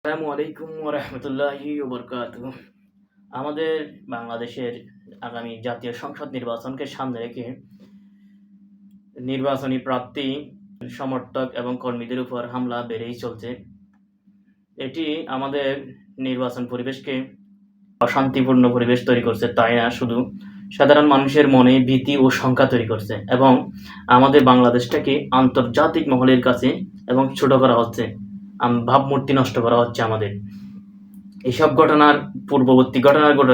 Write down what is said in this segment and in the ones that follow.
আসসালামু আলাইকুম ওয়া রাহমাতুল্লাহি ওয়া বারাকাতুহু। আমাদের বাংলাদেশের আগামী জাতীয় সংসদ নির্বাচনকে সামনে রেখে নির্বাচনী প্রার্থী, সমর্থক এবং কর্মীদের উপর হামলা বেড়েই চলছে। এটি আমাদের নির্বাচন পরিবেশকে অশান্তিপূর্ণ পরিবেশ তৈরি করছে, তাই না, শুধু সাধারণ মানুষের মনে ভীতি ও শঙ্কা তৈরি করছে এবং আমাদের বাংলাদেশটাকে আন্তর্জাতিক মহলের কাছে এবং ছোট করা হচ্ছে। ভাবমূর্তি নষ্ট করা হচ্ছে আমাদের। এসব ঘটনার পূর্ববর্তী ঘটনাগুলো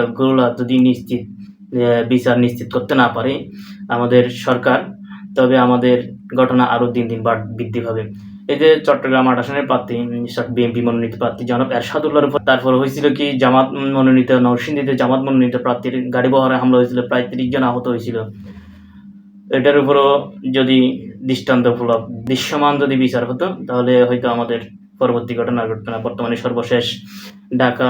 যদি বিচার নিশ্চিত করতে না পারে আমাদের সরকার, তবে আমাদের ঘটনা আরও দিন দিন বৃদ্ধি পাবে। এই যে চট্টগ্রাম ৮ আসনের প্রার্থী, বিএনপি মনোনীত প্রার্থী জনাব এরশাদুল্লাহর উপর তারপর হয়েছিল কি জামাত মনোনীত, নরসিংদীতে জামাত মনোনীত প্রার্থীর গাড়ি বহরে হামলা হয়েছিল, প্রায় ৩০ জন আহত হয়েছিল। এটার উপরও যদি দৃশ্যমান যদি বিচার হতো, তাহলে হয়তো আমাদের পরবর্তী ঘটনা ঘটতো না। বর্তমানে সর্বশেষ ঢাকা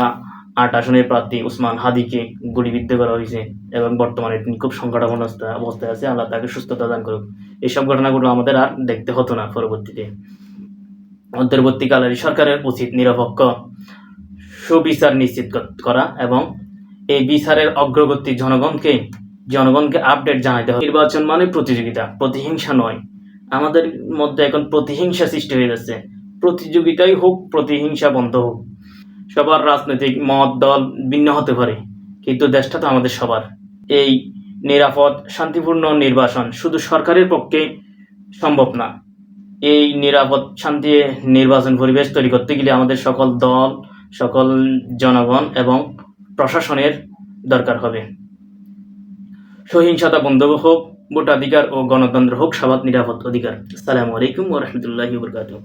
৮ আসনের প্রার্থী উসমান হাদিকে গুলিবিদ্ধ করা হয়েছে এবং বর্তমানে তিনি খুব সংকটাপন্ন অবস্থায় আছে। আল্লাহ তাকে সুস্থতা দান করুক। এইসব ঘটনাগুলো আমাদের আর দেখতে হতো না পরবর্তীতে। অন্তর্বর্তীকালের সরকারের উচিত নিরপেক্ষ সুবিচার নিশ্চিত করা এবং এই বিচারের অগ্রগতি জনগণকে আপডেট জানাতে হবে। নির্বাচন মানে প্রতিযোগিতা, প্রতিহিংসা নয়। আমাদের মধ্যে এখন প্রতিহিংসা সৃষ্টি হয়ে যাচ্ছে। প্রতিযোগিতাই হোক, প্রতিহিংসা বন্ধ হোক। সবার রাজনৈতিক মত দল ভিন্ন হতে পারে, কিন্তু দেশটা তো আমাদের সবার। এই নিরাপদ শান্তিপূর্ণ নির্বাচন শুধু সরকারের পক্ষে সম্ভব না। এই নিরাপদ শান্তি নির্বাচন পরিবেশ তৈরি করতে গেলে আমাদের সকল দল, সকল জনগণ এবং প্রশাসনের দরকার হবে। সহিংসতা বন্ধ হোক, ভোটাধিকার ও গণতন্ত্র হোক সবার নিরাপদ অধিকার। আসসালামু আলাইকুম ওয়া রাহমাতুল্লাহি ওয়া বারাকাতুহু।